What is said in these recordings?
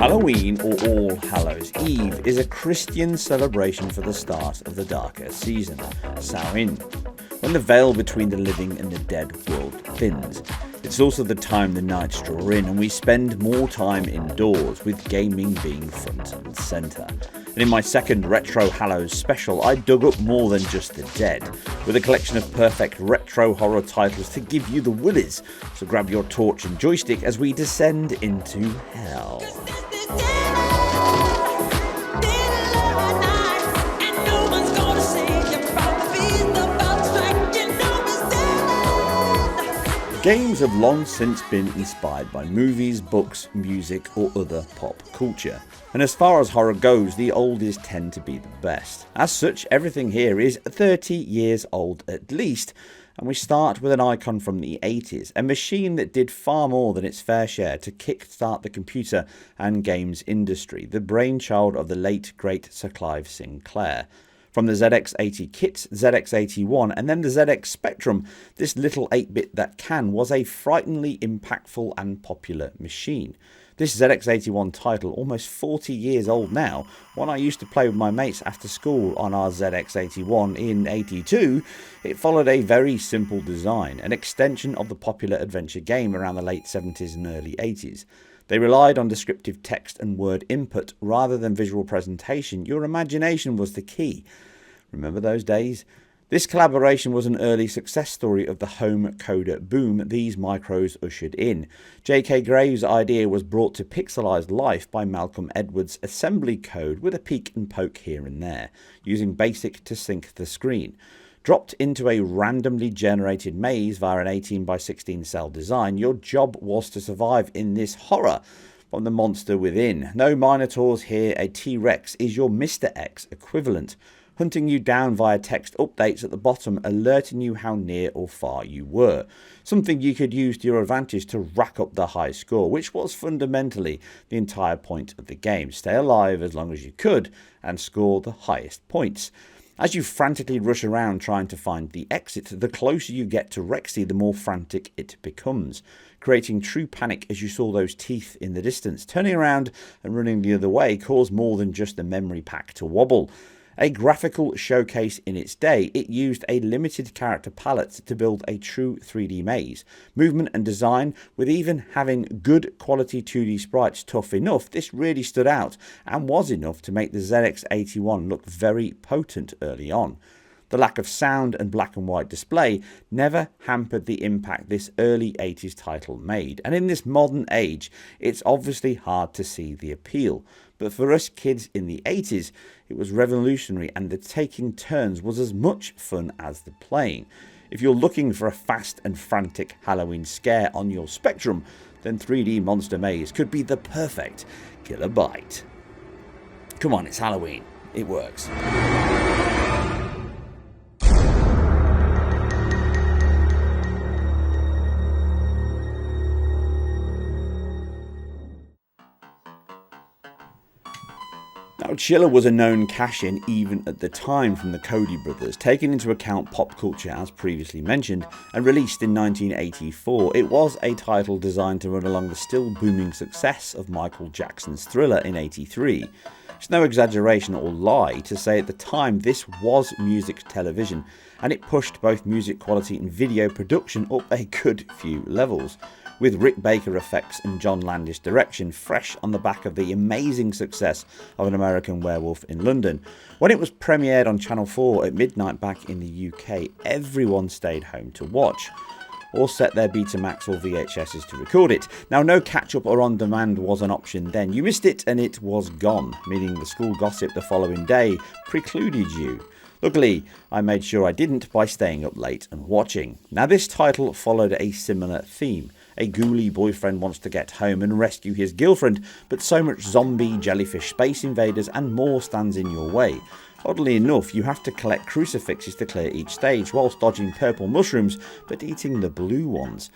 Halloween, or All Hallows Eve, is a Christian celebration for the start of the darker season, Samhain, when the veil between the living and the dead world thins. It's also the time the nights draw in and we spend more time indoors, with gaming being front and centre. And in my second Retro Hallows special, I dug up more than just the dead, with a collection of perfect retro horror titles to give you the willies. So grab your torch and joystick as we descend into hell. Games have long since been inspired by movies, books, music or other pop culture. And as far as horror goes, the oldies tend to be the best. As such, everything here is 30 years old at least, and we start with an icon from the 80s, a machine that did far more than its fair share to kickstart the computer and games industry, the brainchild of the late great Sir Clive Sinclair. From the ZX80 kit, ZX81 and then the ZX Spectrum, this little 8-bit that can was a frighteningly impactful and popular machine. This ZX81 title, almost 40 years old now, one I used to play with my mates after school on our ZX81 in '82, it followed a very simple design, an extension of the popular adventure game around the late 70s and early 80s. They relied on descriptive text and word input rather than visual presentation. Your imagination was the key. Remember those days? This collaboration was an early success story of the home coder boom these micros ushered in. J.K. Graves' idea was brought to pixelized life by Malcolm Edwards' assembly code with a peek and poke here and there, using BASIC to sync the screen. Dropped into a randomly generated maze via an 18 by 16 cell design, your job was to survive in this horror from the monster within. No Minotaurs here, a T-Rex is your Mr. X equivalent, hunting you down via text updates at the bottom, alerting you how near or far you were. Something you could use to your advantage to rack up the high score, which was fundamentally the entire point of the game. Stay alive as long as you could and score the highest points. As you frantically rush around trying to find the exit, the closer you get to Rexy, the more frantic it becomes, creating true panic as you saw those teeth in the distance. Turning around and running the other way caused more than just the memory pack to wobble. A graphical showcase in its day, it used a limited character palette to build a true 3D maze. Movement and design, with even having good quality 2D sprites tough enough, this really stood out and was enough to make the ZX81 look very potent early on. The lack of sound and black and white display never hampered the impact this early 80s title made, and in this modern age, it's obviously hard to see the appeal. But for us kids in the 80s, it was revolutionary, and the taking turns was as much fun as the playing. If you're looking for a fast and frantic Halloween scare on your Spectrum, then 3D Monster Maze could be the perfect killer bite. Come on, it's Halloween. It works. Now, Chiller was a known cash-in even at the time from the Cody brothers, taking into account pop culture as previously mentioned, and released in 1984. It was a title designed to run along the still booming success of Michael Jackson's Thriller in '83. It's no exaggeration or lie to say at the time this was music television, and it pushed both music quality and video production up a good few levels, with Rick Baker effects and John Landis direction fresh on the back of the amazing success of An American Werewolf in London. When it was premiered on Channel 4 at midnight back in the UK, everyone stayed home to watch, or set their Betamax or VHSs to record it. Now, no catch-up or on-demand was an option then. You missed it and it was gone, meaning the school gossip the following day precluded you. Luckily, I made sure I didn't by staying up late and watching. Now, this title followed a similar theme. A ghouly boyfriend wants to get home and rescue his girlfriend, but so much zombie, jellyfish, space invaders and more stands in your way. Oddly enough, you have to collect crucifixes to clear each stage, whilst dodging purple mushrooms, but eating the blue ones.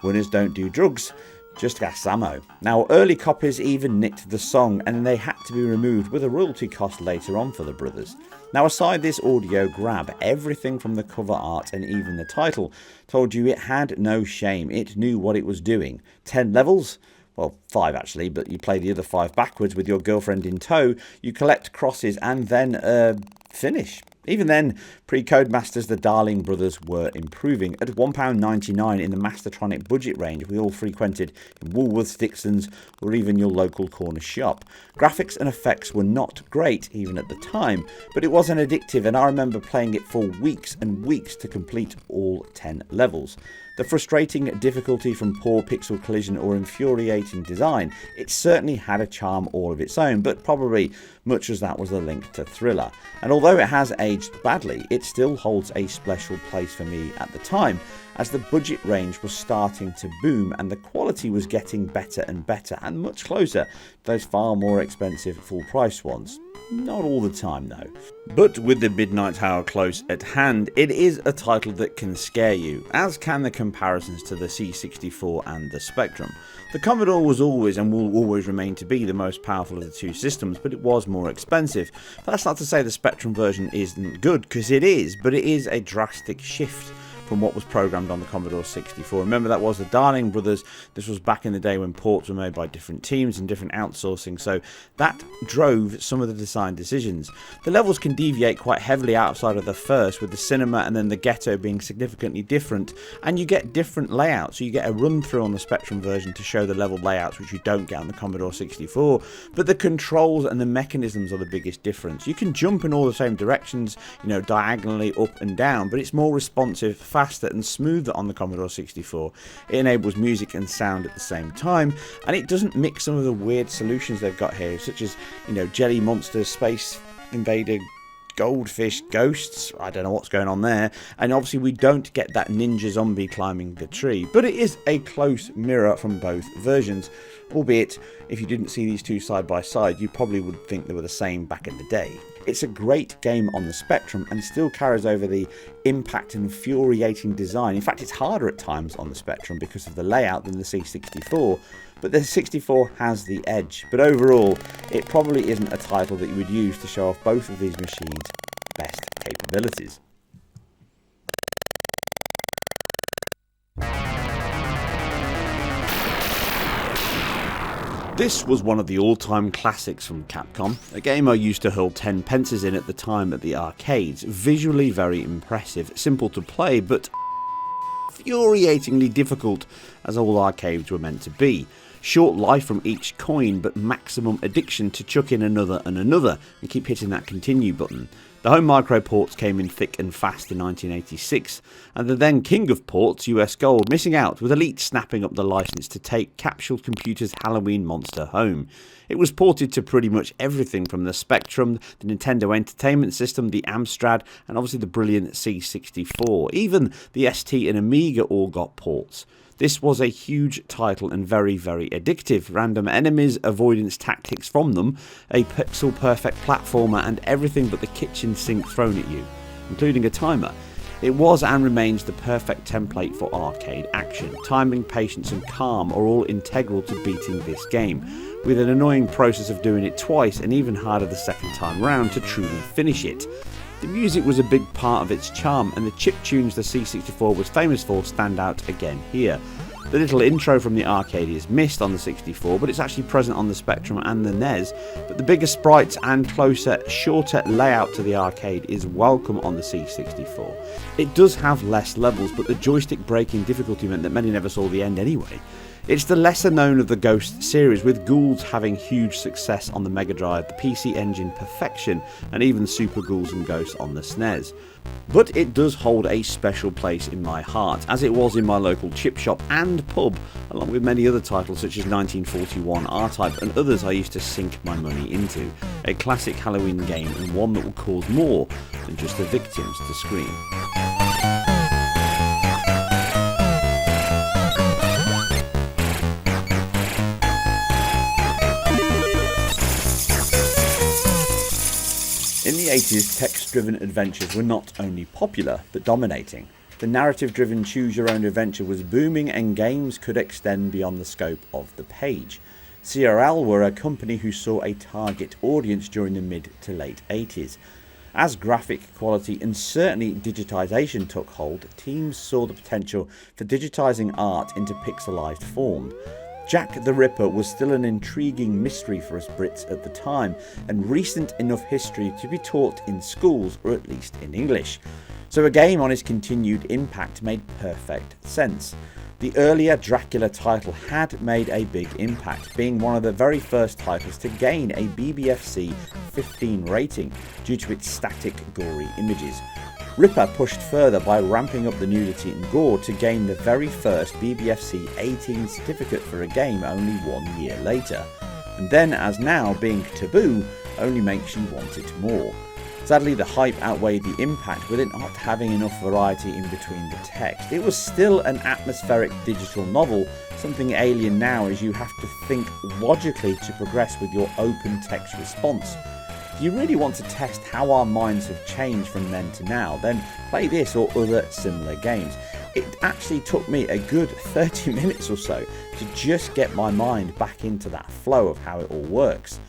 Winners don't do drugs, just gas ammo. Now, early copies even nicked the song, and they had to be removed with a royalty cost later on for the brothers. Now, aside this audio grab, everything from the cover art and even the title told you it had no shame. It knew what it was doing. 10 levels? well, 5 actually, but you play the other 5 backwards with your girlfriend in tow, you collect crosses and then finish. Even then, pre-Codemasters, the Darling brothers were improving. At £1.99 in the Mastertronic budget range we all frequented in Woolworths, Dixons, or even your local corner shop. Graphics and effects were not great, even at the time, but it wasn't addictive, and I remember playing it for weeks and weeks to complete all 10 levels. The frustrating difficulty from poor pixel collision or infuriating design, it certainly had a charm all of its own, but probably much as that was the link to Thriller. And although it has aged badly, it still holds a special place for me at the time, as the budget range was starting to boom and the quality was getting better and better and much closer to those far more expensive full price ones. Not all the time though. But with the Midnight Hour close at hand, it is a title that can scare you, as can the comparisons to the C64 and the Spectrum. The Commodore was always and will always remain to be the most powerful of the two systems, but it was more expensive. That's not to say the Spectrum version isn't good, because it is, but it is a drastic shift from what was programmed on the Commodore 64. Remember, that was the Darling brothers. This was back in the day when ports were made by different teams and different outsourcing, so that drove some of the design decisions. The levels can deviate quite heavily outside of the first, with the cinema and then the ghetto being significantly different, and you get different layouts. So you get a run through on the Spectrum version to show the level layouts, which you don't get on the Commodore 64, but the controls and the mechanisms are the biggest difference. You can jump in all the same directions, diagonally up and down, but it's more responsive, faster and smoother on the Commodore 64. It enables music and sound at the same time, and it doesn't mix some of the weird solutions they've got here, such as jelly monsters, space invader, goldfish, ghosts. I don't know what's going on there, and obviously we don't get that ninja zombie climbing the tree, but it is a close mirror from both versions, albeit if you didn't see these two side by side you probably would think they were the same back in the day. It's a great game on the Spectrum and still carries over the impact and infuriating design. In fact, it's harder at times on the Spectrum because of the layout than the C64, but the 64 has the edge. But overall, it probably isn't a title that you would use to show off both of these machines' best capabilities. This was one of the all-time classics from Capcom, a game I used to hurl 10 pences in at the time at the arcades. Visually very impressive, simple to play, but infuriatingly difficult, as all arcades were meant to be. Short life from each coin, but maximum addiction to chuck in another and another, and keep hitting that continue button. The home micro ports came in thick and fast in 1986, and the then king of ports, US Gold, missing out, with Elite snapping up the license to take Capsule Computer's Halloween monster home. It was ported to pretty much everything from the Spectrum, the Nintendo Entertainment System, the Amstrad, and obviously the brilliant C64. Even the ST and Amiga all got ports. This was a huge title and very, very addictive. Random enemies, avoidance tactics from them, a pixel perfect platformer, and everything but the kitchen sink thrown at you, including a timer. It was and remains the perfect template for arcade action. Timing, patience and calm are all integral to beating this game, with an annoying process of doing it twice and even harder the second time round to truly finish it. The music was a big part of its charm, and the chip tunes the C64 was famous for stand out again here. The little intro from the arcade is missed on the 64, but it's actually present on the Spectrum and the NES, but the bigger sprites and closer, shorter layout to the arcade is welcome on the C64. It does have less levels, but the joystick breaking difficulty meant that many never saw the end anyway. It's the lesser known of the Ghost series, with Ghouls having huge success on the Mega Drive, the PC Engine perfection, and even Super Ghouls and Ghosts on the SNES. But it does hold a special place in my heart, as it was in my local chip shop and pub, along with many other titles such as 1941, R-Type and others I used to sink my money into. A classic Halloween game, and one that will cause more than just the victims to scream. In the 80s, text-driven adventures were not only popular, but dominating. The narrative-driven choose-your-own adventure was booming, and games could extend beyond the scope of the page. CRL were a company who saw a target audience during the mid to late 80s. As graphic quality and certainly digitisation took hold, teams saw the potential for digitising art into pixelised form. Jack the Ripper was still an intriguing mystery for us Brits at the time, and recent enough history to be taught in schools, or at least in English. So a game on its continued impact made perfect sense. The earlier Dracula title had made a big impact, being one of the very first titles to gain a BBFC 15 rating due to its static, gory images. Ripper pushed further by ramping up the nudity and gore to gain the very first BBFC 18 certificate for a game only 1 year later. And then, as now, being taboo only makes you want it more. Sadly, the hype outweighed the impact with it not having enough variety in between the text. It was still an atmospheric digital novel, something alien now as you have to think logically to progress with your open text response. If you really want to test how our minds have changed from then to now, then play this or other similar games. It actually took me a good 30 minutes or so to just get my mind back into that flow of how it all works.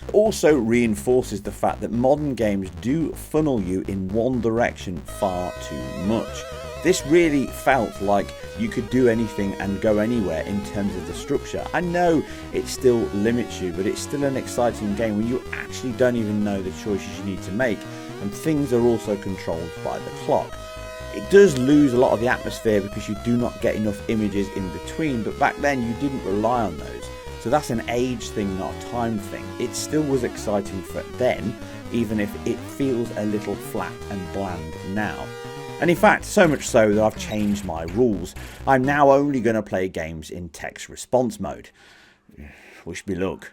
It also reinforces the fact that modern games do funnel you in one direction far too much. This really felt like you could do anything and go anywhere in terms of the structure. I know it still limits you, but it's still an exciting game where you actually don't even know the choices you need to make, and things are also controlled by the clock. It does lose a lot of the atmosphere because you do not get enough images in between, but back then you didn't rely on those. So that's an age thing, not a time thing. It still was exciting for then, even if it feels a little flat and bland now. And in fact, so much so that I've changed my rules. I'm now only going to play games in text response mode. Wish me luck.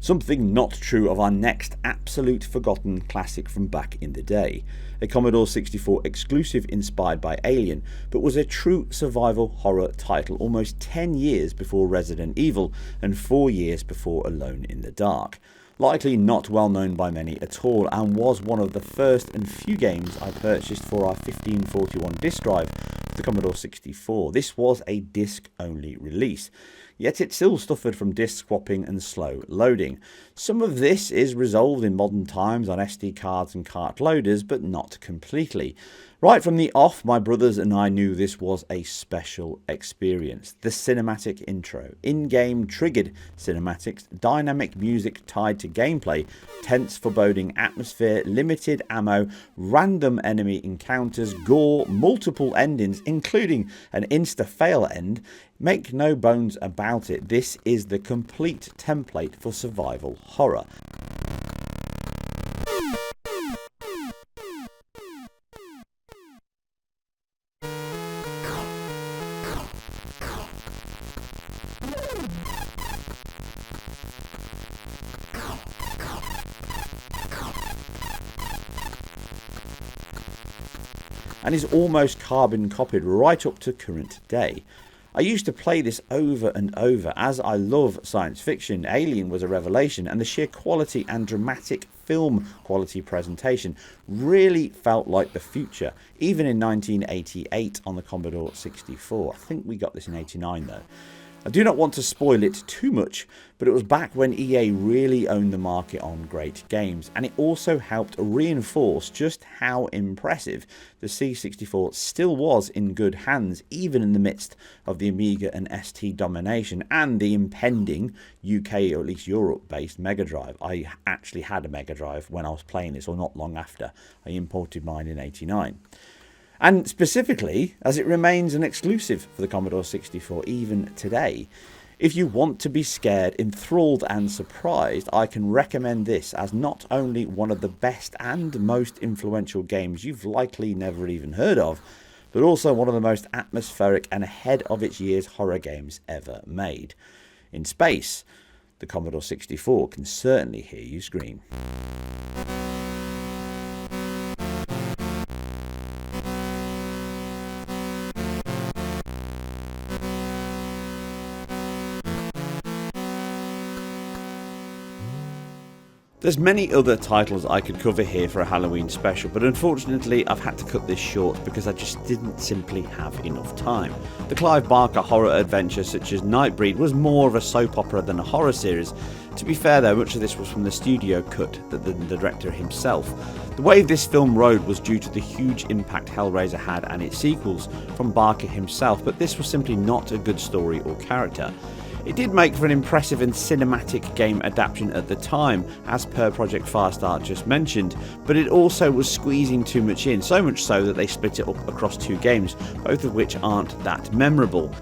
Something not true of our next absolute forgotten classic from back in the day. A Commodore 64 exclusive inspired by Alien, but was a true survival horror title almost 10 years before Resident Evil and 4 years before Alone in the Dark. Likely not well known by many at all, and was one of the first and few games I purchased for our 1541 disk drive for the Commodore 64. This was a disc-only release, yet it still suffered from disk swapping and slow loading. Some of this is resolved in modern times on SD cards and cart loaders, but not completely. Right from the off, my brothers and I knew this was a special experience. The cinematic intro, in-game triggered cinematics, dynamic music tied to gameplay, tense foreboding atmosphere, limited ammo, random enemy encounters, gore, multiple endings, including an insta-fail end. Make no bones about it, this is the complete template for survival horror. And is almost carbon copied right up to current day. I used to play this over and over. As I love science fiction, Alien was a revelation, and the sheer quality and dramatic film quality presentation really felt like the future, even in 1988 on the Commodore 64. I think we got this in 89 though. I do not want to spoil it too much, but it was back when EA really owned the market on great games, and it also helped reinforce just how impressive the C64 still was in good hands, even in the midst of the Amiga and ST domination and the impending UK, or at least Europe-based Mega Drive. I actually had a Mega Drive when I was playing this, or not long after. I imported mine in 89. And specifically, as it remains an exclusive for the Commodore 64 even today. If you want to be scared, enthralled and surprised, I can recommend this as not only one of the best and most influential games you've likely never even heard of, but also one of the most atmospheric and ahead of its years horror games ever made. In space, the Commodore 64 can certainly hear you scream. There's many other titles I could cover here for a Halloween special, but unfortunately I've had to cut this short because I just didn't simply have enough time. The Clive Barker horror adventure such as Nightbreed was more of a soap opera than a horror series, To be fair though, much of this was from the studio cut that the director himself. The way this film rode was due to the huge impact Hellraiser had and its sequels from Barker himself, but this was simply not a good story or character. It did make for an impressive and cinematic game adaptation at the time, as per Project Firestart just mentioned, but it also was squeezing too much in, so much so that they split it up across 2 games, both of which aren't that memorable.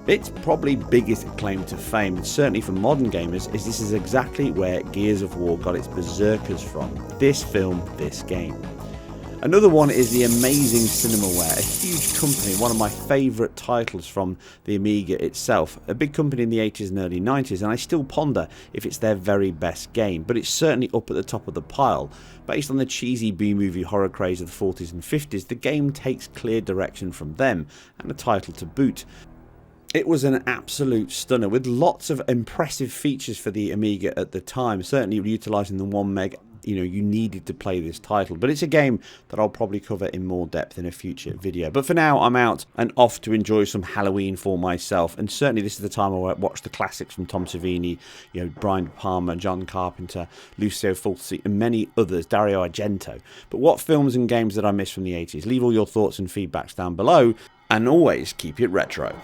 Its probably biggest claim to fame, and certainly for modern gamers, is this is exactly where Gears of War got its berserkers from. This film, this game. Another one is the amazing Cinemaware, a huge company, one of my favourite titles from the Amiga itself. A big company in the 80s and early 90s, and I still ponder if it's their very best game, but it's certainly up at the top of the pile. Based on the cheesy B-movie horror craze of the 40s and 50s, the game takes clear direction from them, and a title to boot. It was an absolute stunner, with lots of impressive features for the Amiga at the time, certainly utilising the 1 meg you needed to play this title, but it's a game that I'll probably cover in more depth in a future video. But for now, I'm out and off to enjoy some Halloween for myself, and certainly this is the time I watch the classics from Tom Savini, Brian De Palma, John Carpenter, Lucio Fulci, and many others, Dario Argento. But what films and games did I miss from the 80s? Leave all your thoughts and feedbacks down below, and always keep it retro.